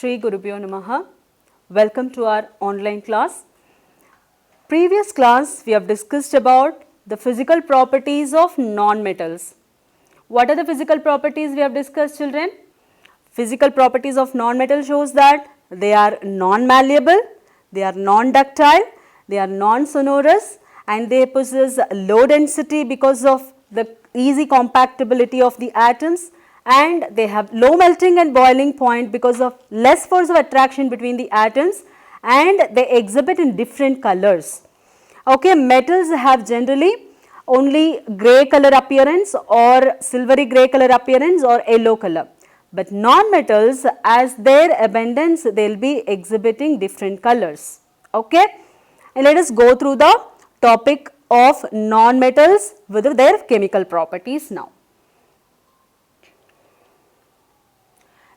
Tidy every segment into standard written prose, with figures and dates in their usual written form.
Shri Gurubhyo Namaha. Welcome to our online class. Previous class we have discussed about the physical properties of non-metals. What are the physical properties we have discussed, children? Physical properties of non-metal shows that they are non-malleable, they are non-ductile, they are non-sonorous, and they possess low density because of the easy compactability of the atoms, and they have low melting and boiling point because of less force of attraction between the atoms, and they exhibit in different colors. Okay, metals have generally only grey color appearance or silvery grey color appearance or yellow color, but non-metals, as their abundance, they will be exhibiting different colors. Okay, and let us go through the topic of non-metals with their chemical properties now.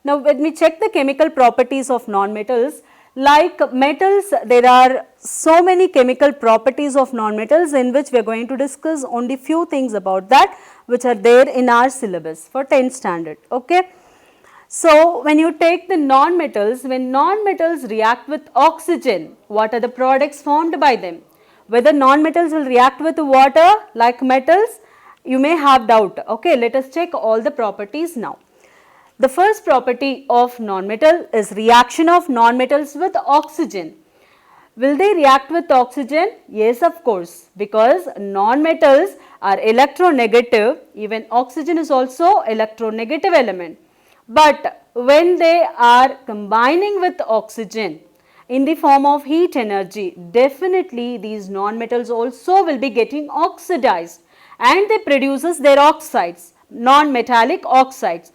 Now, when we check the chemical properties of non-metals, like metals, there are so many chemical properties of non-metals in which we are going to discuss only few things about that which are there in our syllabus for 10th standard. Okay. So, when you take the non-metals, when non-metals react with oxygen, what are the products formed by them? Whether non-metals will react with water like metals, you may have doubt. Okay, let us check all the properties now. The first property of non-metal is reaction of non-metals with oxygen. Will they react with oxygen? Yes, of course, because non-metals are electronegative. Even oxygen is also electronegative element. But when they are combining with oxygen in the form of heat energy, definitely these non-metals also will be getting oxidized, and they produces their oxides, non-metallic oxides.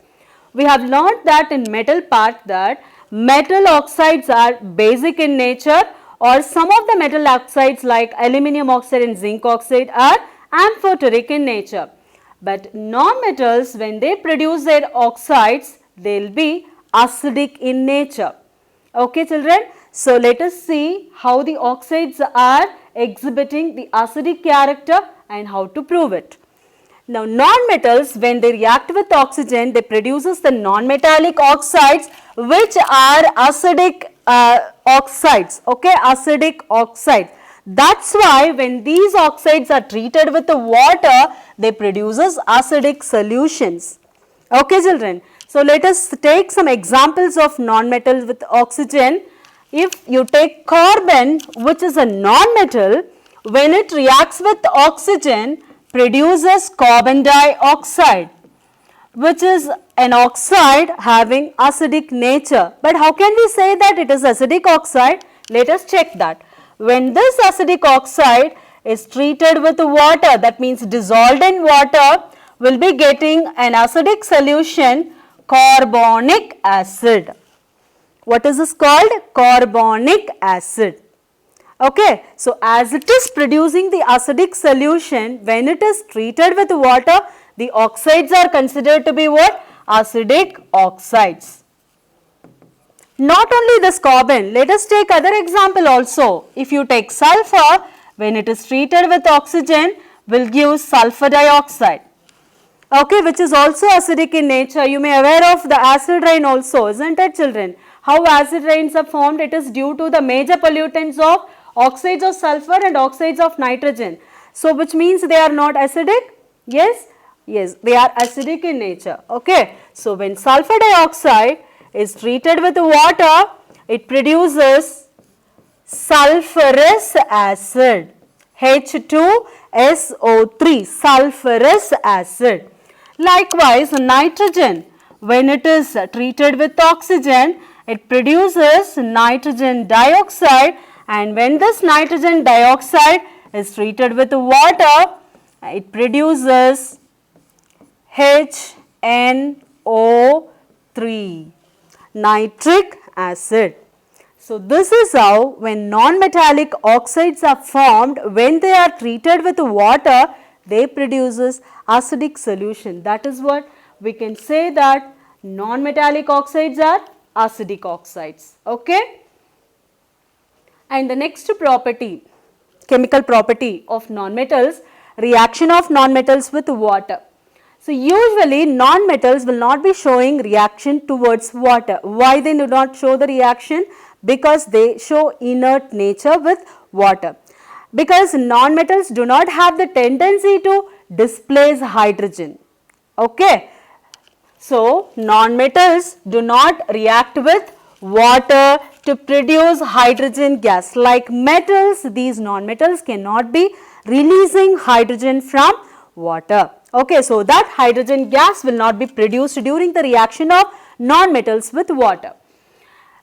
We have learnt that in metal part that metal oxides are basic in nature, or some of the metal oxides like aluminum oxide and zinc oxide are amphoteric in nature. But non-metals, when they produce their oxides, they will be acidic in nature. Okay, children. So, let us see how the oxides are exhibiting the acidic character and how to prove it. Now, non-metals, when they react with oxygen, they produces the non-metallic oxides which are acidic oxides, okay, acidic oxides. That's why when these oxides are treated with the water, they produces acidic solutions. Okay, children. So, let us take some examples of non-metals with oxygen. If you take carbon, which is a non-metal, when it reacts with oxygen, produces carbon dioxide, which is an oxide having acidic nature. But how can we say that it is acidic oxide? Let us check that. When this acidic oxide is treated with water, that means dissolved in water, will be getting an acidic solution, carbonic acid. What is this called? Carbonic acid. Okay, so as it is producing the acidic solution, when it is treated with water, the oxides are considered to be what? Acidic oxides. Not only this carbon, let us take other example also. If you take sulfur, when it is treated with oxygen, will give sulfur dioxide. Okay, which is also acidic in nature. You may aware of the acid rain also, isn't it, children? How acid rains are formed? It is due to the major pollutants of oxides of sulfur and oxides of nitrogen. So, which means they are not acidic? Yes, yes, they are acidic in nature. Okay. So, when sulfur dioxide is treated with water, it produces sulfurous acid, H2SO3, sulfurous acid. Likewise, nitrogen, when it is treated with oxygen, it produces nitrogen dioxide, and when this nitrogen dioxide is treated with water, it produces HNO3, nitric acid. So, this is how when non-metallic oxides are formed, when they are treated with water, they produces acidic solution. That is what we can say, that non-metallic oxides are acidic oxides. Okay. And the next property, chemical property of non-metals, reaction of non-metals with water. So usually non-metals will not be showing reaction towards water. Why they do not show the reaction? Because they show inert nature with water. Because non-metals do not have the tendency to displace hydrogen. Okay. So non-metals do not react with water to produce hydrogen gas. Like metals, these non-metals cannot be releasing hydrogen from water. Okay, so that hydrogen gas will not be produced during the reaction of non-metals with water.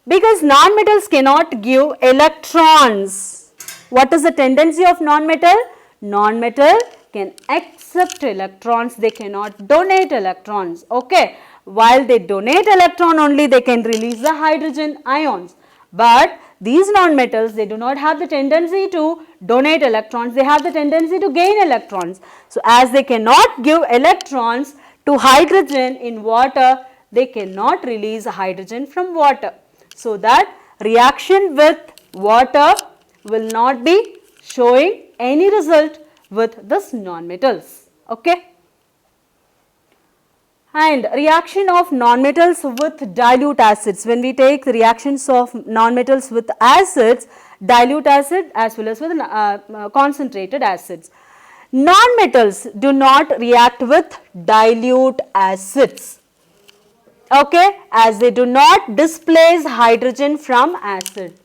Because non-metals cannot give electrons. What is the tendency of non-metal? Non-metal can accept electrons, they cannot donate electrons. Okay, while they donate electron only, they can release the hydrogen ions. But these non-metals, they do not have the tendency to donate electrons, they have the tendency to gain electrons. So as they cannot give electrons to hydrogen in water, they cannot release hydrogen from water. So that reaction with water will not be showing any result with this non-metals. Okay. And reaction of non-metals with dilute acids. When we take the reactions of non-metals with acids, dilute acid as well as with concentrated acids. Non-metals do not react with dilute acids. Okay, as they do not displace hydrogen from acid.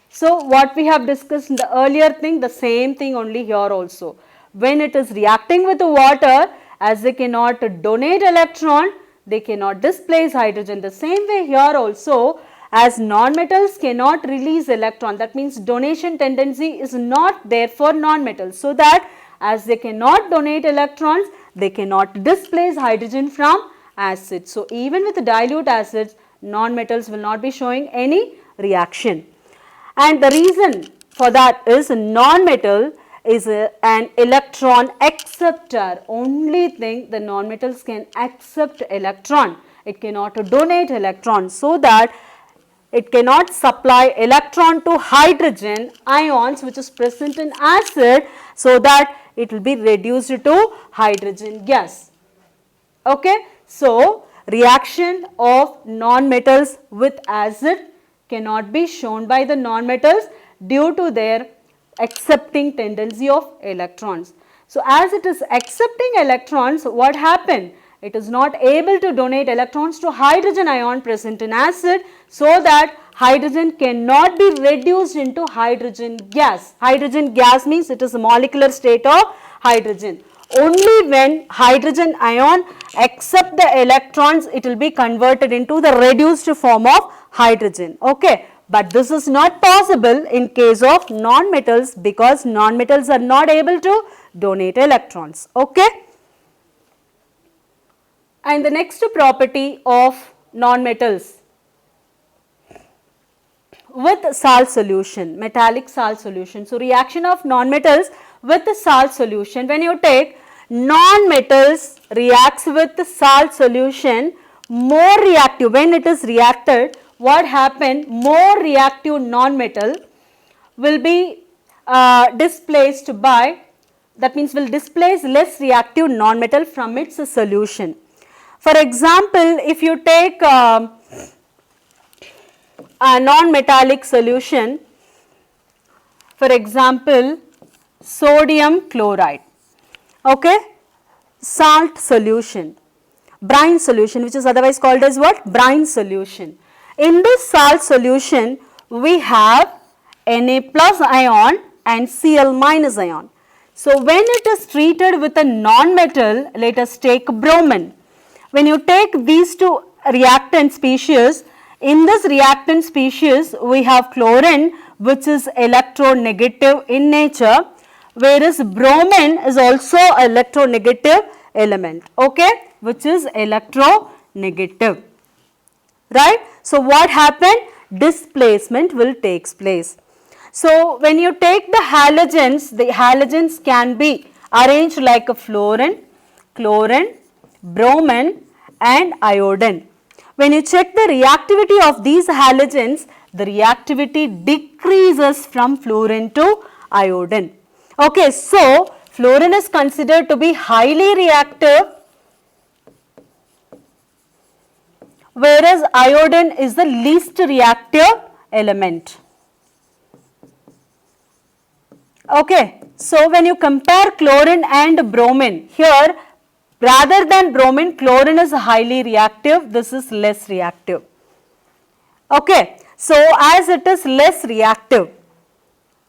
So what we have discussed in the earlier thing, the same thing only here also. When it is reacting with the water, as they cannot donate electron, they cannot displace hydrogen. The same way here also, as non-metals cannot release electron, that means donation tendency is not there for non-metals. So that as they cannot donate electrons, they cannot displace hydrogen from acid. So even with dilute acids, non-metals will not be showing any reaction. And the reason for that is non-metal is an electron acceptor. Only thing the non-metals can accept electron. It cannot donate electron, so that it cannot supply electron to hydrogen ions which is present in acid, so that it will be reduced to hydrogen gas. Okay. So reaction of non-metals with acid cannot be shown by the non-metals due to their accepting tendency of electrons. So as it is accepting electrons, what happened? It is not able to donate electrons to hydrogen ion present in acid, so that hydrogen cannot be reduced into hydrogen gas. Hydrogen gas means it is a molecular state of hydrogen. Only when hydrogen ion accept the electrons, it will be converted into the reduced form of hydrogen. Okay. But this is not possible in case of non-metals, because non-metals are not able to donate electrons. Okay. And the next property of non-metals with salt solution, metallic salt solution. So reaction of non-metals with the salt solution. When you take non-metals reacts with the salt solution, more reactive. When it is reacted, what happened? More reactive non-metal will be displaced by, that means will displace less reactive non-metal from its solution. For example, if you take a non-metallic solution, for example, sodium chloride, okay, salt solution, brine solution, which is otherwise called as what? Brine solution. In this salt solution, we have Na plus ion and Cl minus ion. So when it is treated with a non-metal, let us take bromine. When you take these two reactant species, in this reactant species we have chlorine, which is electronegative in nature, whereas bromine is also electronegative element, okay, which is electronegative, right. So what happened? Displacement will take place. So when you take the halogens can be arranged like a fluorine, chlorine, bromine and iodine. When you check the reactivity of these halogens, the reactivity decreases from fluorine to iodine. Okay, so fluorine is considered to be highly reactive whereas iodine is the least reactive element. Okay. So, when you compare chlorine and bromine, here rather than bromine, chlorine is highly reactive, this is less reactive. Okay. So, as it is less reactive,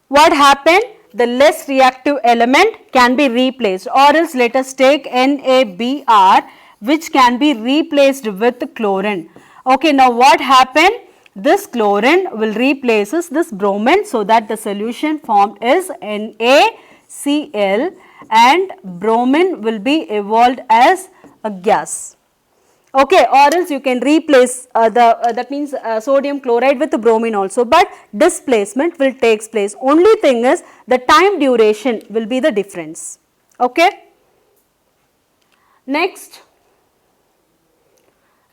what happened? The less reactive element can be replaced, or else let us take NaBr, which can be replaced with chlorine. Okay, now what happened? This chlorine will replaces this bromine, so that the solution formed is NaCl, and bromine will be evolved as a gas. Okay, or else you can replace that means sodium chloride with bromine also, but displacement will takes place. Only thing is the time duration will be the difference. Okay. Next,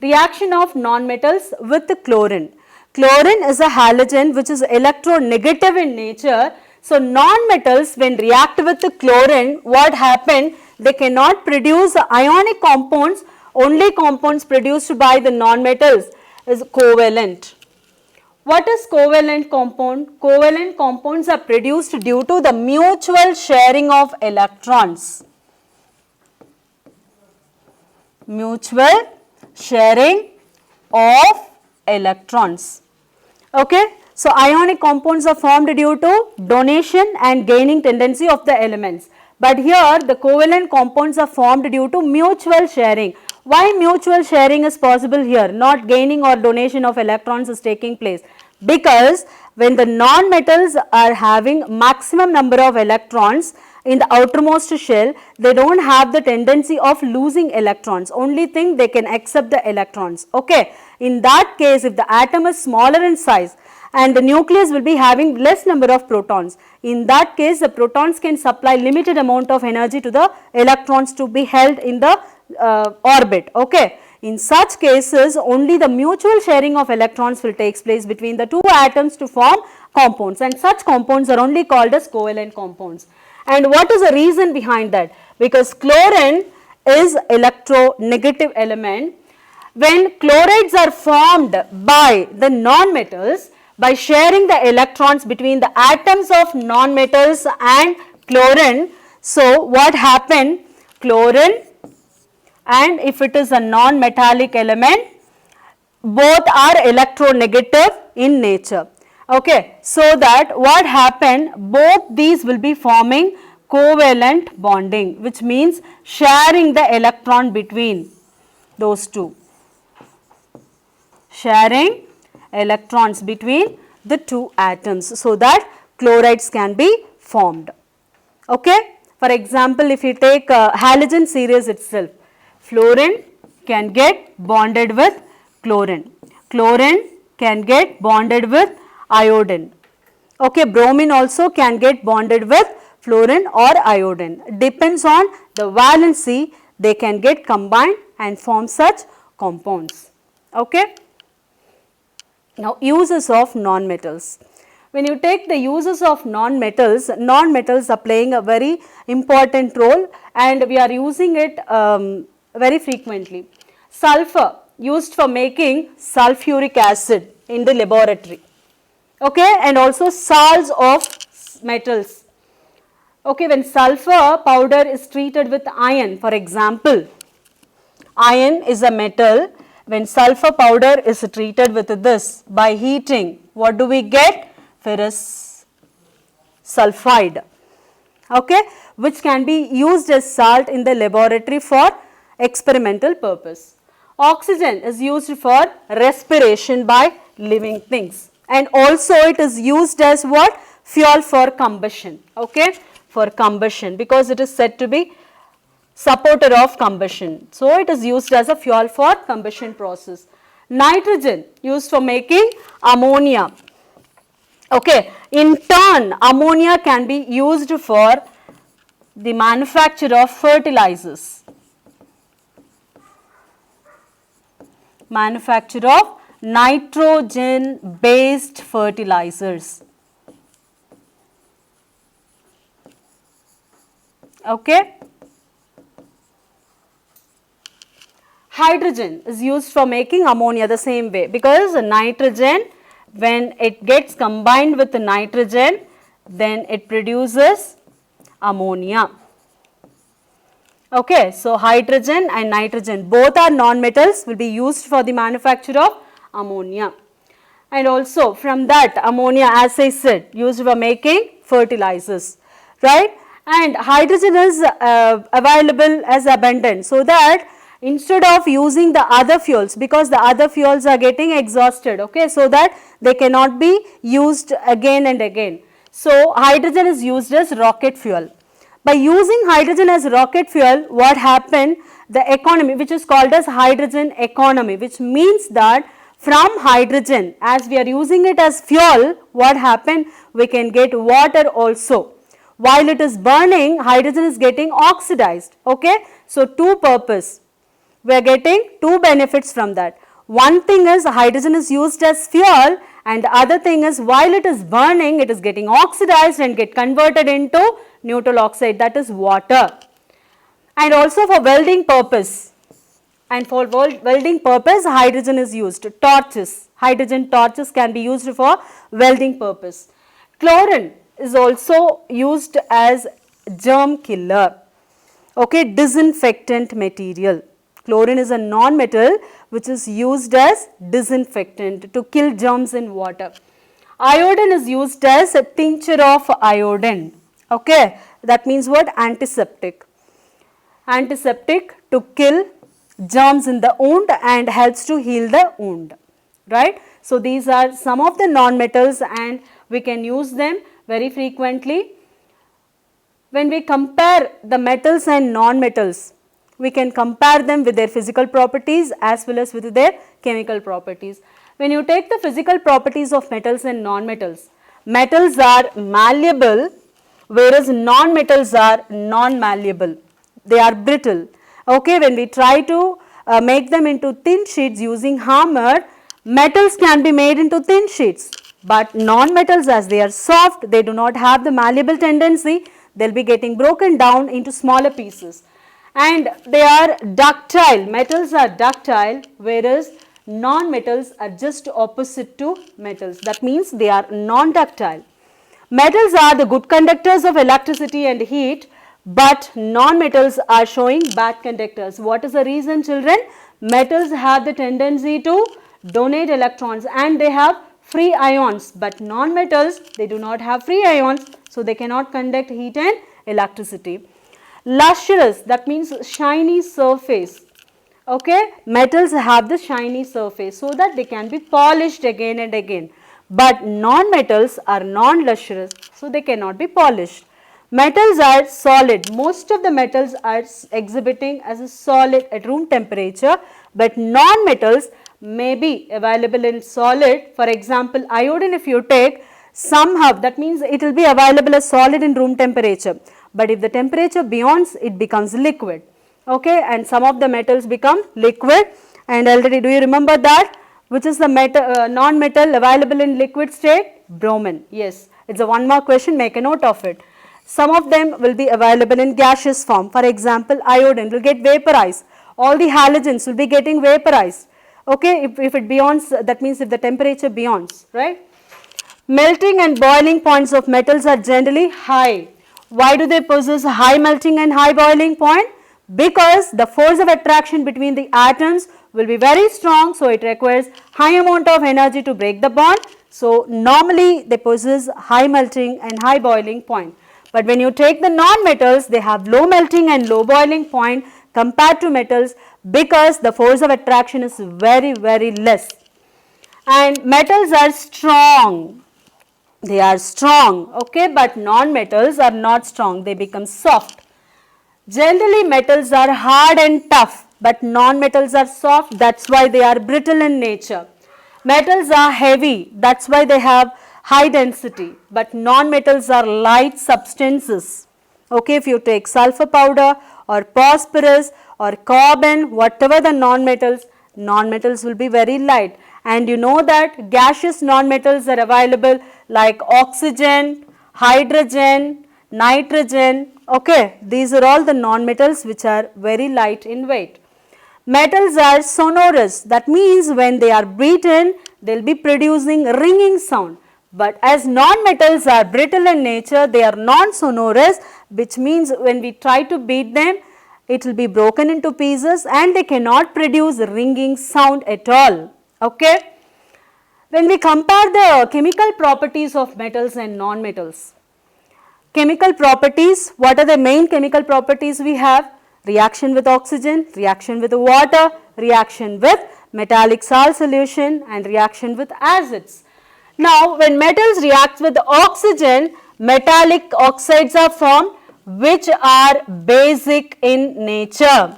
reaction of nonmetals with chlorine. Chlorine is a halogen which is electronegative in nature. So, nonmetals when react with chlorine, what happened? They cannot produce ionic compounds. Only compounds produced by the nonmetals is covalent. What is covalent compound? Covalent compounds are produced due to the mutual sharing of electrons. Mutual sharing of electrons. Okay. So, ionic compounds are formed due to donation and gaining tendency of the elements. But here the covalent compounds are formed due to mutual sharing. Why mutual sharing is possible here? Not gaining or donation of electrons is taking place. Because when the non-metals are having maximum number of electrons in the outermost shell, they do not have the tendency of losing electrons. Only thing they can accept the electrons. Okay. In that case, if the atom is smaller in size and the nucleus will be having less number of protons, in that case the protons can supply limited amount of energy to the electrons to be held in the orbit. Okay. In such cases, only the mutual sharing of electrons will take place between the two atoms to form compounds, and such compounds are only called as covalent compounds. And what is the reason behind that? Because chlorine is electronegative element. When chlorides are formed by the nonmetals, by sharing the electrons between the atoms of nonmetals and chlorine, so what happened? Chlorine, and if it is a non-metallic element, both are electronegative in nature. Okay. So that what happened, both these will be forming covalent bonding, which means sharing the electron between those two. Sharing electrons between the two atoms, so that chlorides can be formed. Okay. For example, if you take halogen series itself, fluorine can get bonded with chlorine, chlorine can get bonded with iodine. Okay. Bromine also can get bonded with fluorine or iodine. Depends on the valency, they can get combined and form such compounds. Okay. Now, uses of nonmetals. When you take the uses of nonmetals, nonmetals are playing a very important role and we are using it very frequently. Sulfur used for making sulfuric acid in the laboratory. Okay, and also salts of metals. Okay, when sulfur powder is treated with iron, for example, iron is a metal. When sulfur powder is treated with this by heating, what do we get? Ferrous sulfide, okay, which can be used as salt in the laboratory for experimental purpose. Oxygen is used for respiration by living things, and also it is used as what? Fuel for combustion, okay, for combustion, because it is said to be supporter of combustion. So, it is used as a fuel for combustion process. Nitrogen used for making ammonia. Okay. In turn, ammonia can be used for the manufacture of fertilizers. Manufacture of nitrogen based fertilizers. Okay. Hydrogen is used for making ammonia the same way, because nitrogen, when it gets combined with the nitrogen, then it produces ammonia. Okay, so hydrogen and nitrogen, both are non-metals, will be used for the manufacture of ammonia. And also from that ammonia, as I said, used for making fertilizers, right? And hydrogen is available as abundant, so that instead of using the other fuels, because the other fuels are getting exhausted, okay, so that they cannot be used again and again. So hydrogen is used as rocket fuel. By using hydrogen as rocket fuel, what happened? The economy, which is called as hydrogen economy, which means that from hydrogen, as we are using it as fuel, what happened? We can get water also. While it is burning, hydrogen is getting oxidized. Okay, so two purpose. We are getting two benefits from that. One thing is hydrogen is used as fuel, and the other thing is while it is burning, it is getting oxidized and get converted into neutral oxide, that is water. And also for welding purpose. And for welding purpose, hydrogen is used. Torches, hydrogen torches can be used for welding purpose. Chlorine is also used as germ killer. Okay, disinfectant material. Chlorine is a non-metal which is used as disinfectant to kill germs in water. Iodine is used as a tincture of iodine. Okay, that means what? Antiseptic. Antiseptic to kill germs in the wound and helps to heal the wound, right? So these are some of the non-metals and we can use them very frequently. When we compare the metals and non-metals, we can compare them with their physical properties as well as with their chemical properties. When you take the physical properties of metals and non-metals, metals are malleable whereas non-metals are non-malleable. They are brittle. Okay, when we try to make them into thin sheets using hammer, metals can be made into thin sheets, but non-metals, as they are soft, they do not have the malleable tendency, they will be getting broken down into smaller pieces. And they are ductile, metals are ductile whereas non-metals are just opposite to metals, that means they are non-ductile. Metals are the good conductors of electricity and heat, but non-metals are showing bad conductors. What is the reason, children? Metals have the tendency to donate electrons and they have free ions, but non-metals, they do not have free ions, so they cannot conduct heat and electricity. Lustrous, that means shiny surface. Okay, metals have the shiny surface so that they can be polished again and again, but non-metals are non-lustrous, so they cannot be polished. Metals are solid. Most of the metals are exhibiting as a solid at room temperature, but non-metals may be available in solid. For example, iodine if you take, somehow that means it will be available as solid in room temperature, but if the temperature beyond, it becomes liquid. Okay, and some of the metals become liquid, and already do you remember that? Which is the non-metal available in liquid state? Bromine. Yes, it's a one more question, make a note of it. Some of them will be available in gaseous form. For example, iodine will get vaporized. All the halogens will be getting vaporized. Okay, if it beyonds, that means if the temperature beyonds, right? Melting and boiling points of metals are generally high. Why do they possess high melting and high boiling point? Because the force of attraction between the atoms will be very strong, so it requires high amount of energy to break the bond. So normally they possess high melting and high boiling point. But when you take the non-metals, they have low melting and low boiling point compared to metals because the force of attraction is very, very less. And metals are strong. They are strong, okay, but non-metals are not strong. They become soft. Generally, metals are hard and tough, but non-metals are soft. That's why they are brittle in nature. Metals are heavy. That's why they have high density, but non-metals are light substances. Okay, if you take sulfur powder or phosphorus or carbon, whatever the non-metals will be very light. And you know that gaseous non-metals are available like oxygen, hydrogen, nitrogen. Okay, these are all the non-metals which are very light in weight. Metals are sonorous, that means when they are beaten, they will be producing ringing sound. But as non-metals are brittle in nature, they are non-sonorous, which means when we try to beat them, it will be broken into pieces and they cannot produce ringing sound at all. Okay? When we compare the chemical properties of metals and non-metals, chemical properties, what are the main chemical properties we have? Reaction with oxygen, reaction with water, reaction with metallic salt solution and reaction with acids. Now, when metals react with oxygen, metallic oxides are formed which are basic in nature.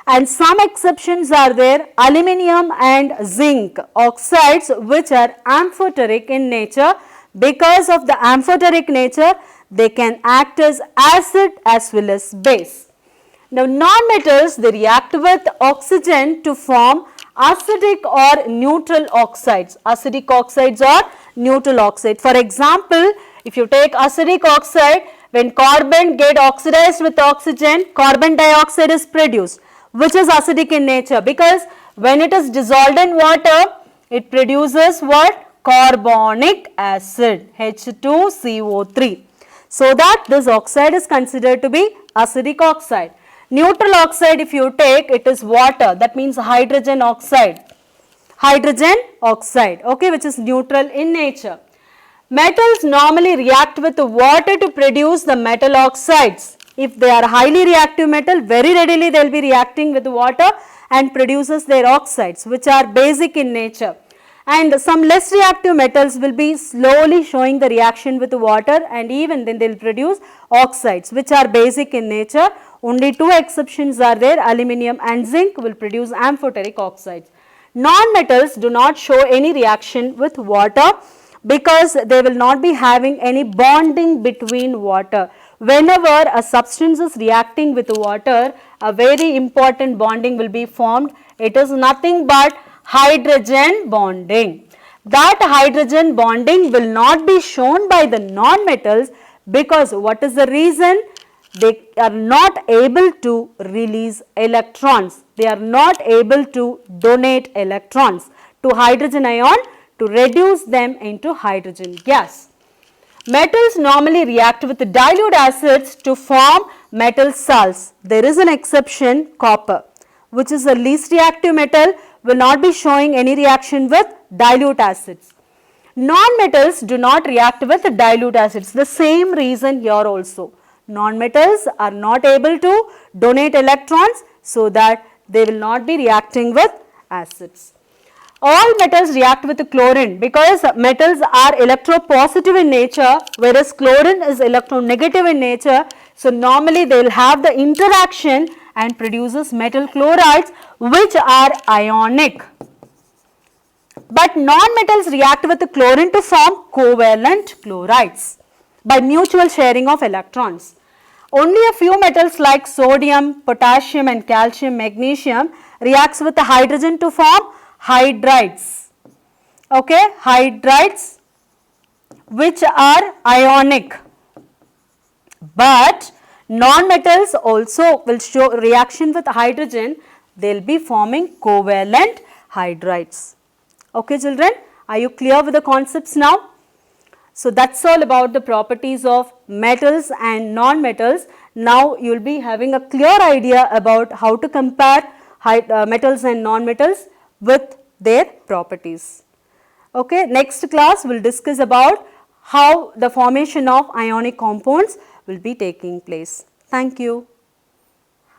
And some exceptions are there, aluminium and zinc oxides which are amphoteric in nature. Because of the amphoteric nature, they can act as acid as well as base. Now, non-metals, they react with oxygen to form acidic or neutral oxides, acidic oxides or neutral oxide. For example, if you take acidic oxide, when carbon get oxidized with oxygen, carbon dioxide is produced, which is acidic in nature, because when it is dissolved in water, it produces what? Carbonic acid, H2CO3. So that this oxide is considered to be acidic oxide. Neutral oxide, if you take, it is water, that means hydrogen oxide, okay, which is neutral in nature. Metals normally react with water to produce the metal oxides. If they are highly reactive metal, very readily they will be reacting with water and produces their oxides which are basic in nature. And some less reactive metals will be slowly showing the reaction with water and even then they will produce oxides which are basic in nature. Only two exceptions are there, aluminium and zinc will produce amphoteric oxides. Non-metals do not show any reaction with water because they will not be having any bonding between water. Whenever a substance is reacting with water, a very important bonding will be formed. It is nothing but hydrogen bonding. That hydrogen bonding will not be shown by the non-metals because what is the reason? They are not able to release electrons. They are not able to donate electrons to hydrogen ion to reduce them into hydrogen gas. Metals normally react with dilute acids to form metal salts. There is an exception, copper, which is the least reactive metal, will not be showing any reaction with dilute acids. Non-metals do not react with dilute acids. The same reason here also. Non-metals are not able to donate electrons, so that they will not be reacting with acids. All metals react with chlorine because metals are electropositive in nature, whereas chlorine is electronegative in nature. So, normally they will have the interaction and produces metal chlorides which are ionic. But non-metals react with chlorine to form covalent chlorides by mutual sharing of electrons. Only a few metals like sodium, potassium and calcium, magnesium reacts with the hydrogen to form hydrides, okay, hydrides which are ionic. But non-metals also will show reaction with hydrogen, they will be forming covalent hydrides. Okay children, are you clear with the concepts now? So that is all about the properties of metals and non-metals. Now you will be having a clear idea about how to compare metals and non-metals with their properties. Okay, next class we will discuss about how the formation of ionic compounds will be taking place. Thank you.